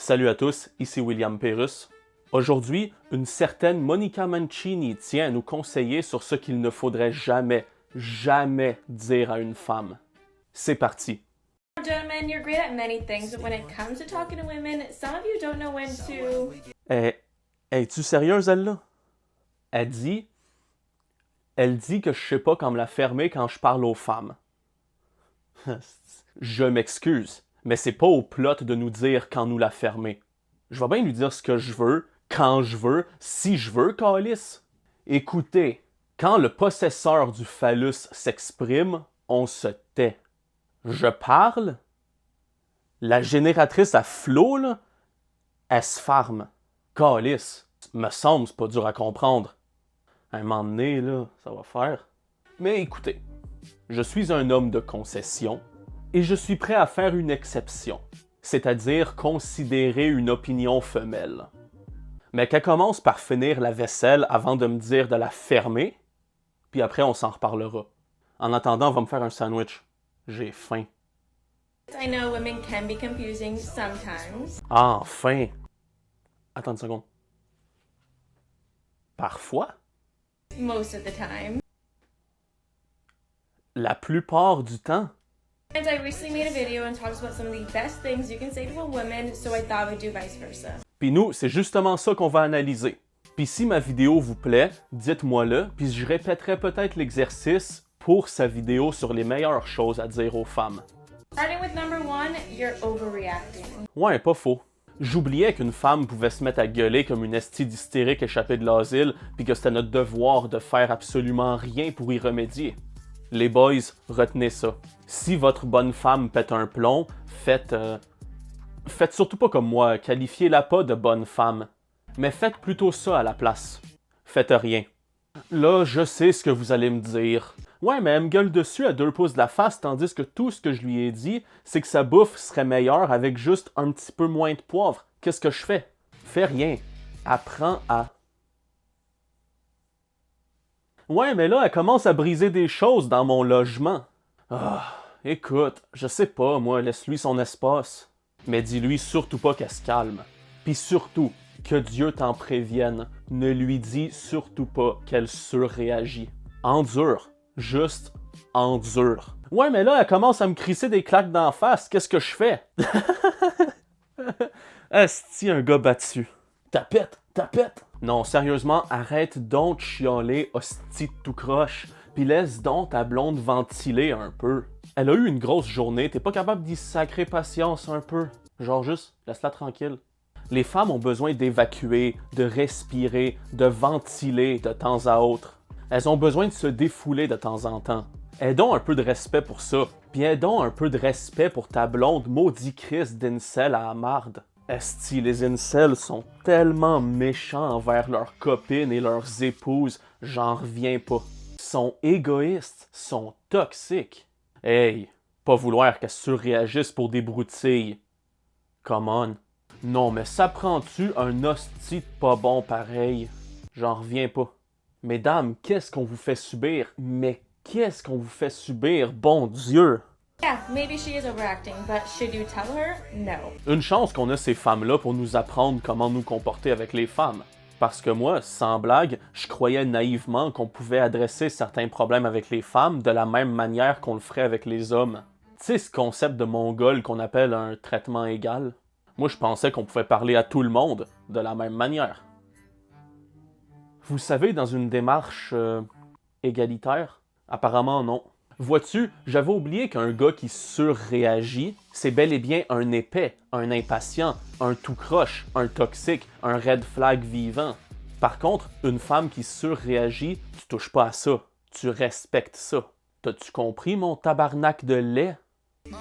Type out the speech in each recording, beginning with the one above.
Salut à tous, ici William Pérus. Aujourd'hui, une certaine Monica Mancini tient à nous conseiller sur ce qu'il ne faudrait jamais dire à une femme. C'est parti! Gentlemen, you're great at many things, but when it comes to talking to women, some of you don't know when to... Es-tu sérieuse, elle-là? Elle dit que je sais pas quand me la fermer quand je parle aux femmes. Je m'excuse, mais c'est pas au plot de nous dire quand nous la fermer. Je vais bien lui dire ce que je veux, quand je veux, si je veux, câlisse. Écoutez, quand le possesseur du phallus s'exprime, on se tait. Je parle, la génératrice à flot, là, elle se farme. Câlisse, me semble, c'est pas dur à comprendre. À un moment donné, là, ça va faire. Mais écoutez, je suis un homme de concession et je suis prêt à faire une exception, c'est-à-dire considérer une opinion femelle. Mais qu'elle commence par finir la vaisselle avant de me dire de la fermer, puis après on s'en reparlera. En attendant, on va me faire un sandwich. J'ai faim. I know women can be confusing sometimes. Enfin! Attends une seconde. Parfois? Most of the time. La plupart du temps? And I recently made a video and talks about some of the best things you can say to a woman, so I thought we'd do vice versa. Puis nous, c'est justement ça qu'on va analyser. Puis si ma vidéo vous plaît, dites-moi-le, puis je répéterai peut-être l'exercice pour sa vidéo sur les meilleures choses à dire aux femmes. Starting with number 1, you're overreacting. Ouais, pas faux. J'oubliais qu'une femme pouvait se mettre à gueuler comme une estie d'hystérique échappée de l'asile, puis que c'était notre devoir de faire absolument rien pour y remédier. Les boys, retenez ça. Si votre bonne femme pète un plomb, faites surtout pas comme moi, qualifiez-la pas de bonne femme. Mais faites plutôt ça à la place. Faites rien. Là, je sais ce que vous allez me dire. Ouais, mais elle me gueule dessus à 2 pouces de la face, tandis que tout ce que je lui ai dit, c'est que sa bouffe serait meilleure avec juste un petit peu moins de poivre. Qu'est-ce que je fais? Fais rien. Apprends à... Ouais, mais là, elle commence à briser des choses dans mon logement. Écoute, je sais pas, moi, laisse-lui son espace. Mais dis-lui surtout pas qu'elle se calme. Puis surtout, que Dieu t'en prévienne, ne lui dis surtout pas qu'elle surréagit. Endure. Juste endure. Ouais, mais là, elle commence à me crisser des claques d'en face. Qu'est-ce que je fais? Asti, un gars battu. Tapette! Non, sérieusement, arrête donc de chialer, hostie de tout croche. Pis laisse donc ta blonde ventiler un peu. Elle a eu une grosse journée, t'es pas capable d'y sacrer patience un peu? Genre juste, laisse-la tranquille. Les femmes ont besoin d'évacuer, de respirer, de ventiler de temps à autre. Elles ont besoin de se défouler de temps en temps. Aie donc un peu de respect pour ça. Puis aie donc un peu de respect pour ta blonde maudit Christ d'incel à la marde. Esti, les incels sont tellement méchants envers leurs copines et leurs épouses, j'en reviens pas. Sont égoïstes, sont toxiques. Hey, pas vouloir qu'elles surréagissent pour des broutilles. Come on. Non, mais ça prend-tu un hostie de pas bon pareil? J'en reviens pas. Mesdames, qu'est-ce qu'on vous fait subir? Mais qu'est-ce qu'on vous fait subir, bon Dieu? Yeah, maybe she is overacting, but should you tell her? No. Une chance qu'on a ces femmes-là pour nous apprendre comment nous comporter avec les femmes. Parce que moi, sans blague, je croyais naïvement qu'on pouvait adresser certains problèmes avec les femmes de la même manière qu'on le ferait avec les hommes. Tu sais ce concept de mongol qu'on appelle un traitement égal? Moi, je pensais qu'on pouvait parler à tout le monde de la même manière. Vous savez, dans une démarche égalitaire? Apparemment non. Vois-tu, j'avais oublié qu'un gars qui surréagit, c'est bel et bien un épais, un impatient, un tout croche, un toxique, un red flag vivant. Par contre, une femme qui surréagit, tu touches pas à ça. Tu respectes ça. T'as-tu compris, mon tabarnak de lait?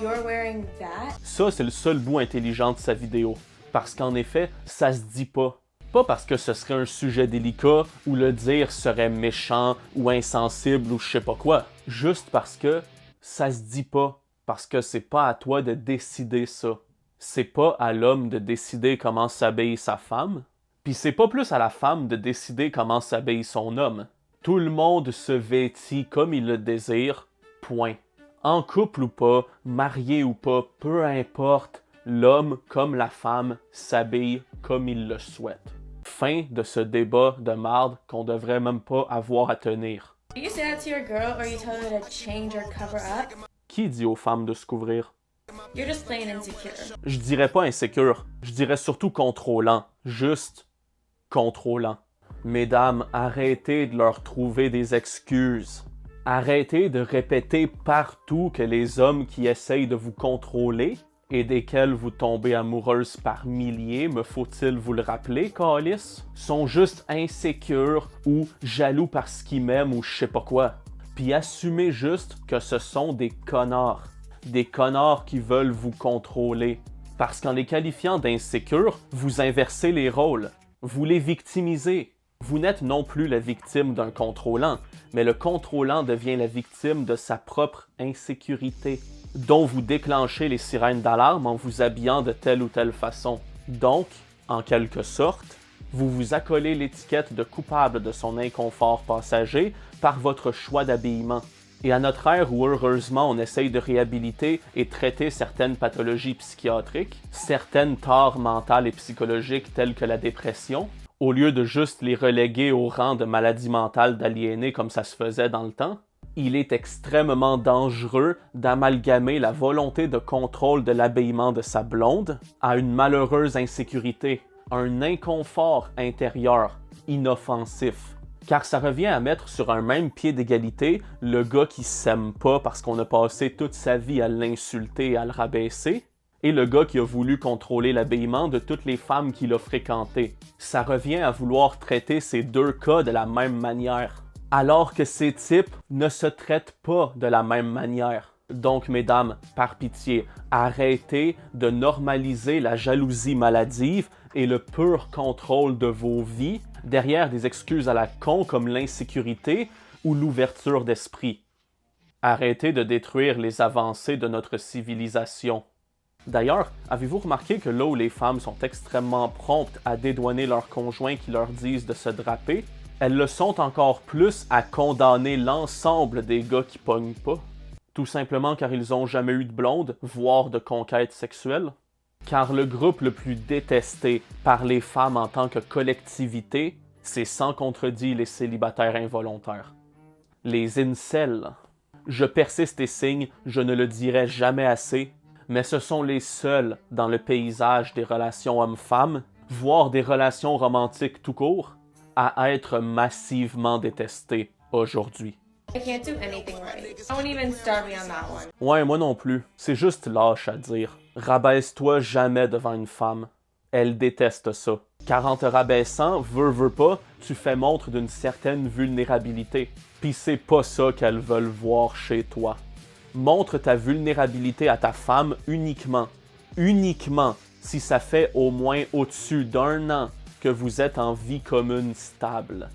You're wearing that? Ça, c'est le seul bout intelligent de sa vidéo. Parce qu'en effet, ça se dit pas. Pas parce que ce serait un sujet délicat ou le dire serait méchant ou insensible ou je sais pas quoi. Juste parce que ça se dit pas. Parce que c'est pas à toi de décider ça. C'est pas à l'homme de décider comment s'habille sa femme. Puis c'est pas plus à la femme de décider comment s'habille son homme. Tout le monde se vêtit comme il le désire. Point. En couple ou pas, marié ou pas, peu importe, L'homme comme la femme s'habille comme il le souhaite. Fin de ce débat de marde qu'on devrait même pas avoir à tenir. Do you say that to your girl or you tell her to change or cover up? Qui dit aux femmes de se couvrir? You're just plain insecure. Je dirais pas insécure, je dirais surtout contrôlant. Juste contrôlant. Mesdames, arrêtez de leur trouver des excuses. Arrêtez de répéter partout que les hommes qui essayent de vous contrôler et desquels vous tombez amoureuse par milliers, me faut-il vous le rappeler, câlisse, sont juste insécures ou jaloux parce qu'ils m'aiment ou je sais pas quoi. Puis assumez juste que ce sont des connards. Des connards qui veulent vous contrôler. Parce qu'en les qualifiant d'insécures, vous inversez les rôles. Vous les victimisez. Vous n'êtes non plus la victime d'un contrôlant, mais le contrôlant devient la victime de sa propre insécurité, dont vous déclenchez les sirènes d'alarme en vous habillant de telle ou telle façon. Donc, en quelque sorte, vous vous accolez l'étiquette de coupable de son inconfort passager par votre choix d'habillement. Et à notre ère où heureusement on essaye de réhabiliter et traiter certaines pathologies psychiatriques, certaines torts mentales et psychologiques telles que la dépression, au lieu de juste les reléguer au rang de maladie mentale d'aliénés comme ça se faisait dans le temps, il est extrêmement dangereux d'amalgamer la volonté de contrôle de l'habillement de sa blonde à une malheureuse insécurité, un inconfort intérieur inoffensif. Car ça revient à mettre sur un même pied d'égalité le gars qui s'aime pas parce qu'on a passé toute sa vie à l'insulter et à le rabaisser, et le gars qui a voulu contrôler l'habillement de toutes les femmes qu'il a fréquentées. Ça revient à vouloir traiter ces deux cas de la même manière, alors que ces types ne se traitent pas de la même manière. Donc, mesdames, par pitié, arrêtez de normaliser la jalousie maladive et le pur contrôle de vos vies derrière des excuses à la con comme l'insécurité ou l'ouverture d'esprit. Arrêtez de détruire les avancées de notre civilisation. D'ailleurs, avez-vous remarqué que là où les femmes sont extrêmement promptes à dédouaner leurs conjoints qui leur disent de se draper, elles le sont encore plus à condamner l'ensemble des gars qui pognent pas? Tout simplement car ils ont jamais eu de blonde, voire de conquête sexuelle? Car le groupe le plus détesté par les femmes en tant que collectivité, c'est sans contredit les célibataires involontaires. Les incels. Je persiste et signe, je ne le dirai jamais assez, mais ce sont les seuls dans le paysage des relations hommes-femmes, voire des relations romantiques tout court, à être massivement détestés aujourd'hui. I can't do anything right. Don't even start me on that one. Ouais, moi non plus. C'est juste lâche à dire. Rabaisse-toi jamais devant une femme. Elle déteste ça. Car en te rabaissant, veux pas, tu fais montre d'une certaine vulnérabilité. Pis c'est pas ça qu'elles veulent voir chez toi. Montre ta vulnérabilité à ta femme uniquement si ça fait au moins au-dessus d'1 an que vous êtes en vie commune stable,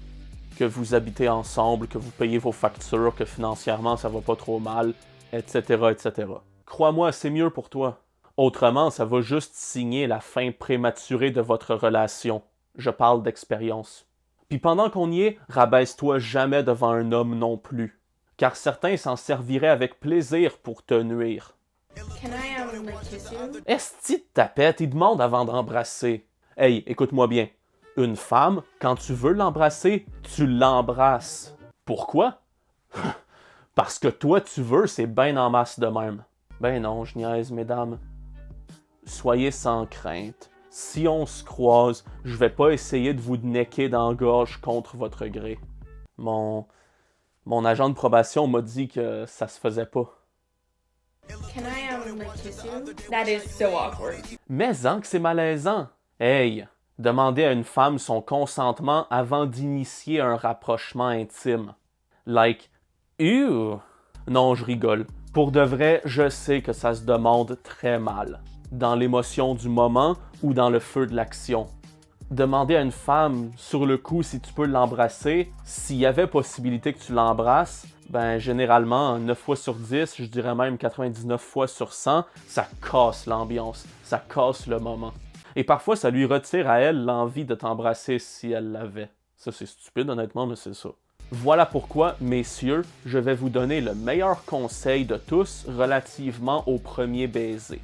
que vous habitez ensemble, que vous payez vos factures, que financièrement ça va pas trop mal, etc., etc. Crois-moi, c'est mieux pour toi. Autrement, ça va juste signer la fin prématurée de votre relation. Je parle d'expérience. Puis pendant qu'on y est, rabaisse-toi jamais devant un homme non plus. Car certains s'en serviraient avec plaisir pour te nuire. Can I kiss you? Esti de tapette, il demande avant d'embrasser. Hey, écoute-moi bien. Une femme, quand tu veux l'embrasser, tu l'embrasses. Pourquoi? Parce que toi, tu veux, c'est ben en masse de même. Ben non, je niaise, mesdames. Soyez sans crainte. Si on se croise, je vais pas essayer de vous necker dans la gorge contre votre gré. Mon agent de probation m'a dit que ça se faisait pas. Can I kiss you? That is so awkward. Mais que c'est malaisant. Hey, demander à une femme son consentement avant d'initier un rapprochement intime. Like, ew. Non, je rigole. Pour de vrai, je sais que ça se demande très mal. Dans l'émotion du moment ou dans le feu de l'action. Demander à une femme, sur le coup, si tu peux l'embrasser, s'il y avait possibilité que tu l'embrasses, ben généralement, 9 fois sur 10, je dirais même 99 fois sur 100, ça casse l'ambiance, ça casse le moment. Et parfois, ça lui retire à elle l'envie de t'embrasser si elle l'avait. Ça, c'est stupide, honnêtement, mais c'est ça. Voilà pourquoi, messieurs, je vais vous donner le meilleur conseil de tous relativement au premier baiser.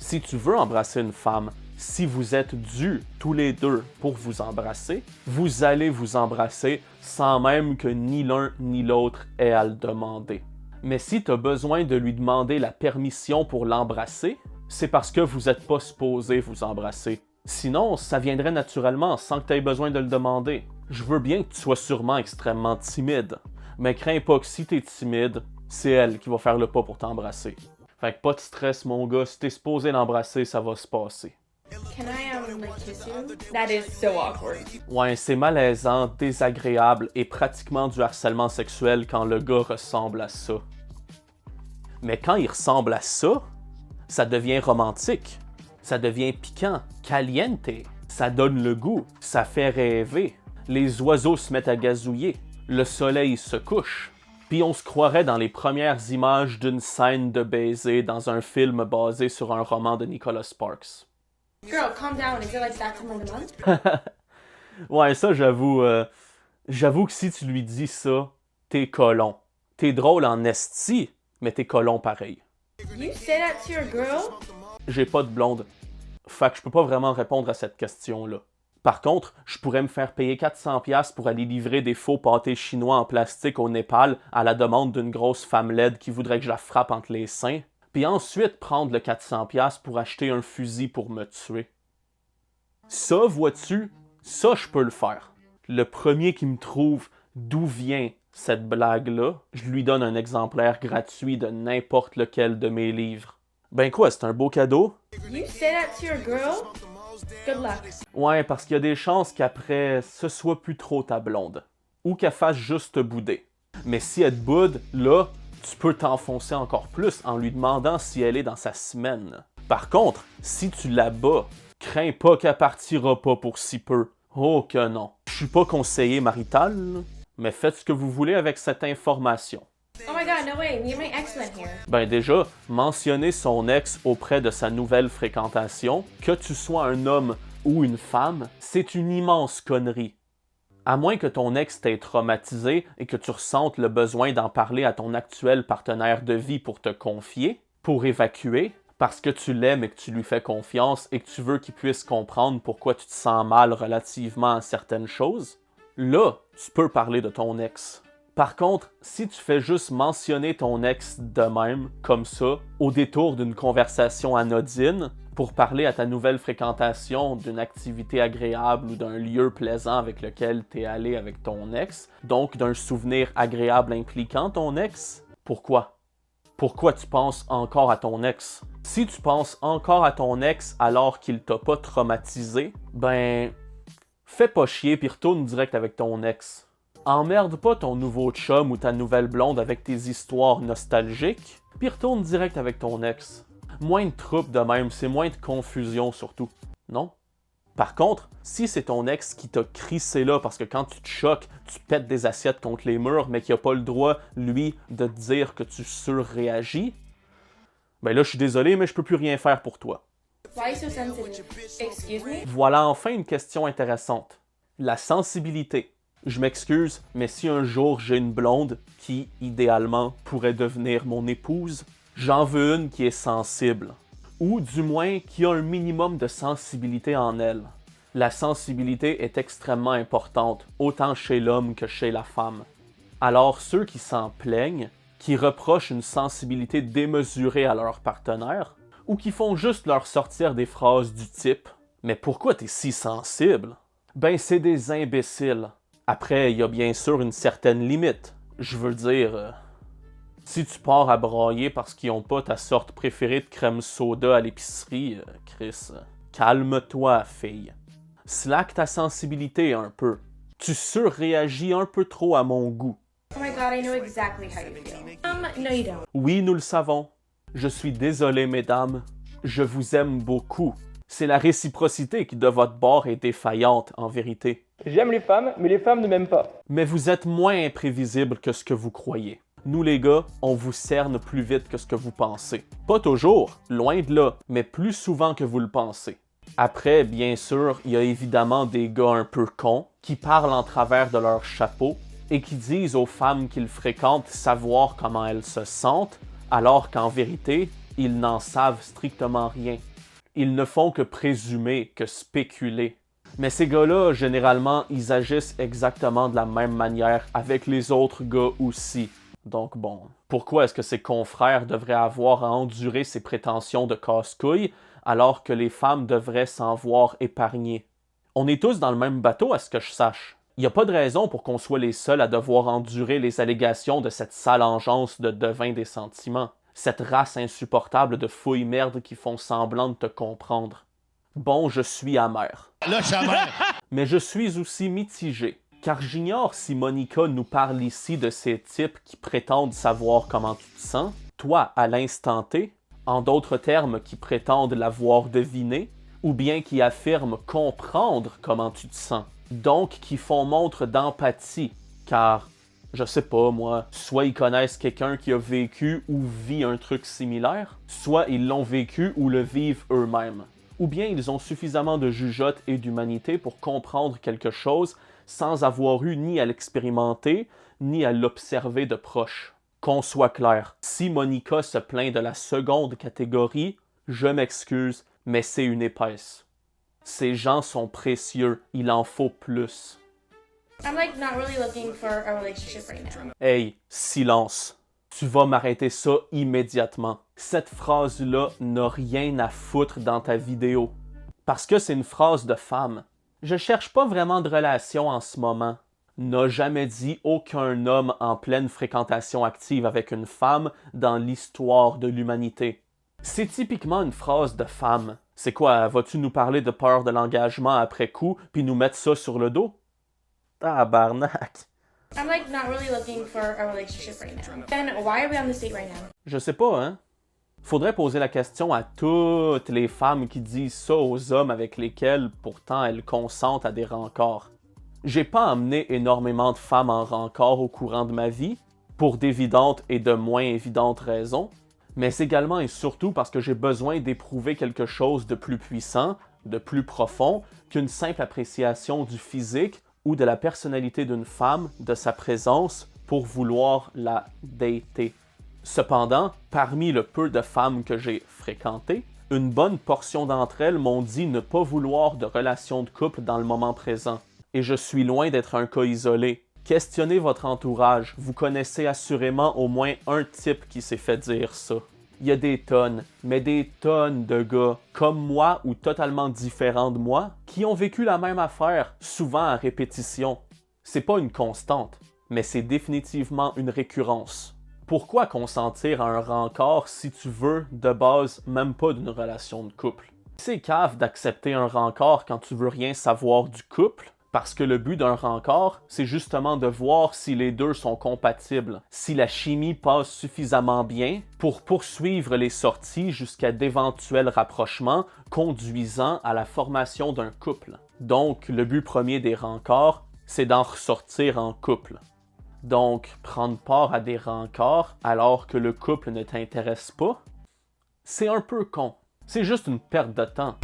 Si tu veux embrasser une femme, si vous êtes dus tous les deux pour vous embrasser, vous allez vous embrasser sans même que ni l'un ni l'autre ait à le demander. Mais si tu as besoin de lui demander la permission pour l'embrasser, c'est parce que vous n'êtes pas supposé vous embrasser. Sinon, ça viendrait naturellement sans que tu aies besoin de le demander. Je veux bien que tu sois sûrement extrêmement timide, mais crains pas que si tu es timide, c'est elle qui va faire le pas pour t'embrasser. Fait que pas de stress mon gars, si t'es supposé l'embrasser, ça va se passer. Can I, like, kiss you? That is so awkward. Ouais, c'est malaisant, désagréable et pratiquement du harcèlement sexuel quand le gars ressemble à ça. Mais quand il ressemble à ça, ça devient romantique, ça devient piquant, caliente, ça donne le goût, ça fait rêver. Les oiseaux se mettent à gazouiller, le soleil se couche, puis on se croirait dans les premières images d'une scène de baiser dans un film basé sur un roman de Nicholas Sparks. Girl, calm down. Is it like that time of the month? Ouais, ça, j'avoue que si tu lui dis ça, t'es colon. T'es drôle en esti, mais t'es colon pareil. You say that to your girl? J'ai pas de blonde. Fait que je peux pas vraiment répondre à cette question-là. Par contre, je pourrais me faire payer 400$ pour aller livrer des faux pâtés chinois en plastique au Népal à la demande d'une grosse femme laide qui voudrait que je la frappe entre les seins, puis ensuite prendre le 400$ pour acheter un fusil pour me tuer. Ça, vois-tu, ça je peux le faire. Le premier qui me trouve d'où vient cette blague-là, je lui donne un exemplaire gratuit de n'importe lequel de mes livres. Ben quoi, c'est un beau cadeau? You say that to your girl? Good luck. Ouais, parce qu'il y a des chances qu'après, ce soit plus trop ta blonde. Ou qu'elle fasse juste te bouder. Mais si elle te boude, là, tu peux t'enfoncer encore plus en lui demandant si elle est dans sa semaine. Par contre, si tu la bats, crains pas qu'elle partira pas pour si peu. Oh que non. Je suis pas conseiller marital, mais faites ce que vous voulez avec cette information. Oh my god, no way. Me and my ex went here. Ben déjà, mentionner son ex auprès de sa nouvelle fréquentation, que tu sois un homme ou une femme, c'est une immense connerie. À moins que ton ex t'ait traumatisé et que tu ressentes le besoin d'en parler à ton actuel partenaire de vie pour te confier, pour évacuer, parce que tu l'aimes et que tu lui fais confiance et que tu veux qu'il puisse comprendre pourquoi tu te sens mal relativement à certaines choses, là, tu peux parler de ton ex. Par contre, si tu fais juste mentionner ton ex de même, comme ça, au détour d'une conversation anodine, pour parler à ta nouvelle fréquentation d'une activité agréable ou d'un lieu plaisant avec lequel t'es allé avec ton ex, donc d'un souvenir agréable impliquant ton ex, pourquoi? Pourquoi tu penses encore à ton ex? Si tu penses encore à ton ex alors qu'il t'a pas traumatisé, ben, fais pas chier puis retourne direct avec ton ex. Emmerde pas ton nouveau chum ou ta nouvelle blonde avec tes histoires nostalgiques, puis retourne direct avec ton ex. Moins de troubles de même, c'est moins de confusion surtout, non? Par contre, si c'est ton ex qui t'a crissé là parce que quand tu te choques, tu pètes des assiettes contre les murs, mais qui a pas le droit, lui, de te dire que tu surréagis, ben là, je suis désolé, mais je peux plus rien faire pour toi. Why are you so sensitive? Excuse me? Voilà enfin une question intéressante. La sensibilité. Je m'excuse, mais si un jour j'ai une blonde qui, idéalement, pourrait devenir mon épouse, j'en veux une qui est sensible. Ou du moins qui a un minimum de sensibilité en elle. La sensibilité est extrêmement importante, autant chez l'homme que chez la femme. Alors ceux qui s'en plaignent, qui reprochent une sensibilité démesurée à leur partenaire, ou qui font juste leur sortir des phrases du type « Mais pourquoi t'es si sensible? » Ben c'est des imbéciles. Après, il y a bien sûr une certaine limite. Je veux dire, si tu pars à brailler parce qu'ils n'ont pas ta sorte préférée de crème soda à l'épicerie, Chris, calme-toi, fille. Slack ta sensibilité un peu. Tu surréagis un peu trop à mon goût. Oh my god, I know exactly how you feel. No you don't. Oui, nous le savons. Je suis désolé, mesdames. Je vous aime beaucoup. C'est la réciprocité qui, de votre bord, est défaillante, en vérité. J'aime les femmes, mais les femmes ne m'aiment pas. Mais vous êtes moins imprévisible que ce que vous croyez. Nous, les gars, on vous cerne plus vite que ce que vous pensez. Pas toujours, loin de là, mais plus souvent que vous le pensez. Après, bien sûr, il y a évidemment des gars un peu cons qui parlent en travers de leur chapeau et qui disent aux femmes qu'ils fréquentent savoir comment elles se sentent, alors qu'en vérité, ils n'en savent strictement rien. Ils ne font que présumer, que spéculer. Mais ces gars-là, généralement, ils agissent exactement de la même manière avec les autres gars aussi. Donc bon, pourquoi est-ce que ses confrères devraient avoir à endurer ces prétentions de casse-couilles alors que les femmes devraient s'en voir épargnées? On est tous dans le même bateau à ce que je sache. Il n'y a pas de raison pour qu'on soit les seuls à devoir endurer les allégations de cette sale engeance de devin des sentiments. Cette race insupportable de fouilles merdes qui font semblant de te comprendre. Bon, je suis amer. Là, je suis amer. Mais je suis aussi mitigé, car j'ignore si Monica nous parle ici de ces types qui prétendent savoir comment tu te sens, toi à l'instant T, en d'autres termes qui prétendent l'avoir deviné, ou bien qui affirment comprendre comment tu te sens, donc qui font montre d'empathie, car, je sais pas moi, soit ils connaissent quelqu'un qui a vécu ou vit un truc similaire, soit ils l'ont vécu ou le vivent eux-mêmes. Ou bien ils ont suffisamment de jugeote et d'humanité pour comprendre quelque chose sans avoir eu ni à l'expérimenter, ni à l'observer de proche. Qu'on soit clair, si Monica se plaint de la seconde catégorie, je m'excuse, mais c'est une épaisse. Ces gens sont précieux, il en faut plus. I'm like not really looking for a relationship right now. Hey, silence. Tu vas m'arrêter ça immédiatement. Cette phrase-là n'a rien à foutre dans ta vidéo. Parce que c'est une phrase de femme. Je cherche pas vraiment de relation en ce moment. N'a jamais dit aucun homme en pleine fréquentation active avec une femme dans l'histoire de l'humanité. C'est typiquement une phrase de femme. C'est quoi, vas-tu nous parler de peur de l'engagement après coup puis nous mettre ça sur le dos? Tabarnak! I'm like not really looking for a relationship right now. Then why are we on this date right now? Je sais pas, hein? Faudrait poser la question à toutes les femmes qui disent ça aux hommes avec lesquels, pourtant, elles consentent à des rencarts. J'ai pas emmené énormément de femmes en rencard au courant de ma vie, pour d'évidentes et de moins évidentes raisons, mais c'est également et surtout parce que j'ai besoin d'éprouver quelque chose de plus puissant, de plus profond, qu'une simple appréciation du physique ou de la personnalité d'une femme, de sa présence, pour vouloir la dater. Cependant, parmi le peu de femmes que j'ai fréquentées, une bonne portion d'entre elles m'ont dit ne pas vouloir de relation de couple dans le moment présent. Et je suis loin d'être un cas isolé. Questionnez votre entourage, vous connaissez assurément au moins un type qui s'est fait dire ça. Il y a des tonnes, mais des tonnes de gars, comme moi ou totalement différents de moi, qui ont vécu la même affaire, souvent à répétition. C'est pas une constante, mais c'est définitivement une récurrence. Pourquoi consentir à un rencard si tu veux, de base, même pas d'une relation de couple? C'est cave d'accepter un rencard quand tu veux rien savoir du couple, parce que le but d'un rencard, c'est justement de voir si les deux sont compatibles, si la chimie passe suffisamment bien pour poursuivre les sorties jusqu'à d'éventuels rapprochements conduisant à la formation d'un couple. Donc, le but premier des rencards, c'est d'en ressortir en couple. Donc, prendre part à des rencards alors que le couple ne t'intéresse pas, c'est un peu con. C'est juste une perte de temps.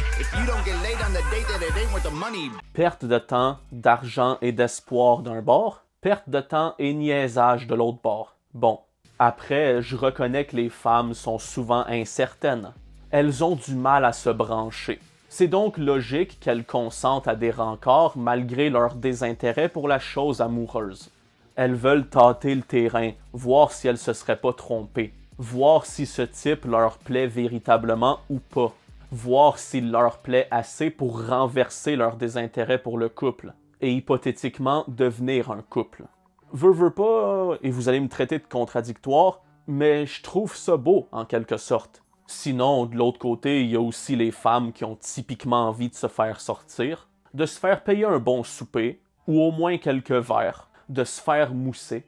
Perte de temps, d'argent et d'espoir d'un bord, perte de temps et niaisage de l'autre bord. Bon, après, je reconnais que les femmes sont souvent incertaines. Elles ont du mal à se brancher. C'est donc logique qu'elles consentent à des rencards malgré leur désintérêt pour la chose amoureuse. Elles veulent tâter le terrain, voir si elles se seraient pas trompées. Voir si ce type leur plaît véritablement ou pas. Voir s'il leur plaît assez pour renverser leur désintérêt pour le couple. Et hypothétiquement, devenir un couple. Veux pas, et vous allez me traiter de contradictoire, mais je trouve ça beau, en quelque sorte. Sinon, de l'autre côté, il y a aussi les femmes qui ont typiquement envie de se faire sortir, de se faire payer un bon souper, ou au moins quelques verres, de se faire mousser,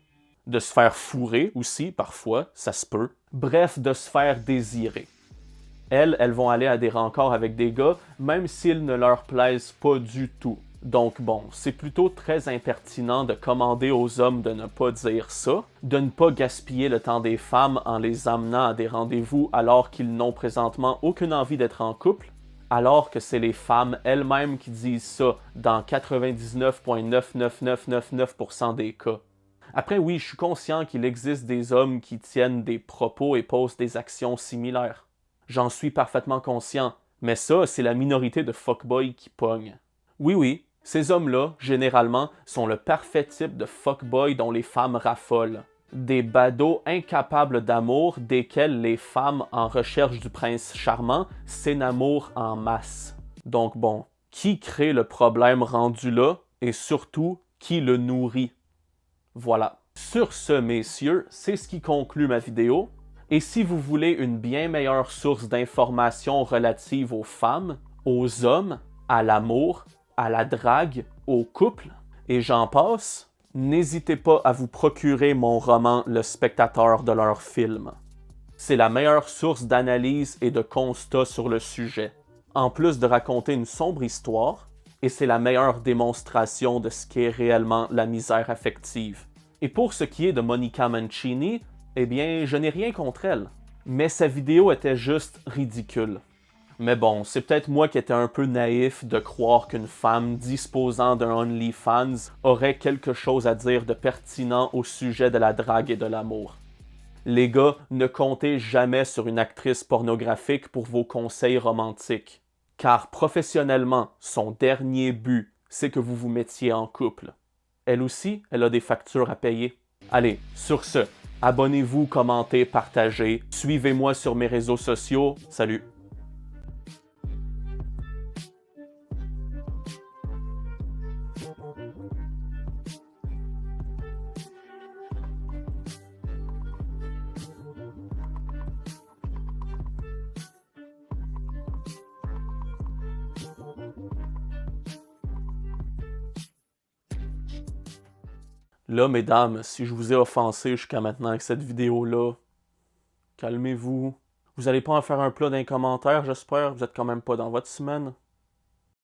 de se faire fourrer aussi, parfois, ça se peut. Bref, de se faire désirer. Elles vont aller à des rencards avec des gars, même s'ils ne leur plaisent pas du tout. Donc bon, c'est plutôt très impertinent de commander aux hommes de ne pas dire ça, de ne pas gaspiller le temps des femmes en les amenant à des rendez-vous alors qu'ils n'ont présentement aucune envie d'être en couple, alors que c'est les femmes elles-mêmes qui disent ça dans 99,99999% des cas. Après oui, je suis conscient qu'il existe des hommes qui tiennent des propos et posent des actions similaires. J'en suis parfaitement conscient, Mais ça, c'est la minorité de fuckboys qui pognent. Oui, oui, ces hommes-là, généralement, sont le parfait type de fuckboy dont les femmes raffolent. Des badauds incapables d'amour desquels les femmes en recherche du prince charmant s'énamourent en masse. Donc bon, qui crée le problème rendu là et surtout, qui le nourrit? Voilà. Sur ce, messieurs, c'est ce qui conclut ma vidéo. Et si vous voulez une bien meilleure source d'informations relatives aux femmes, aux hommes, à l'amour, à la drague, au couple, et j'en passe, n'hésitez pas à vous procurer mon roman Le spectateur de leur film. C'est la meilleure source d'analyse et de constat sur le sujet. En plus de raconter une sombre histoire, et c'est la meilleure démonstration de ce qu'est réellement la misère affective. Et pour ce qui est de Monica Mancini, eh bien, je n'ai rien contre elle. Mais sa vidéo était juste ridicule. Mais bon, c'est peut-être moi qui étais un peu naïf de croire qu'une femme disposant d'un OnlyFans aurait quelque chose à dire de pertinent au sujet de la drague et de l'amour. Les gars, ne comptez jamais sur une actrice pornographique pour vos conseils romantiques. Car professionnellement, son dernier but, c'est que vous vous mettiez en couple. Elle aussi, elle a des factures à payer. Allez, sur ce, abonnez-vous, commentez, partagez, suivez-moi sur mes réseaux sociaux. Salut! Là, mesdames, si je vous ai offensé jusqu'à maintenant avec cette vidéo-là, calmez-vous. Vous allez pas en faire un plat d'un commentaire, j'espère. Vous êtes quand même pas dans votre semaine.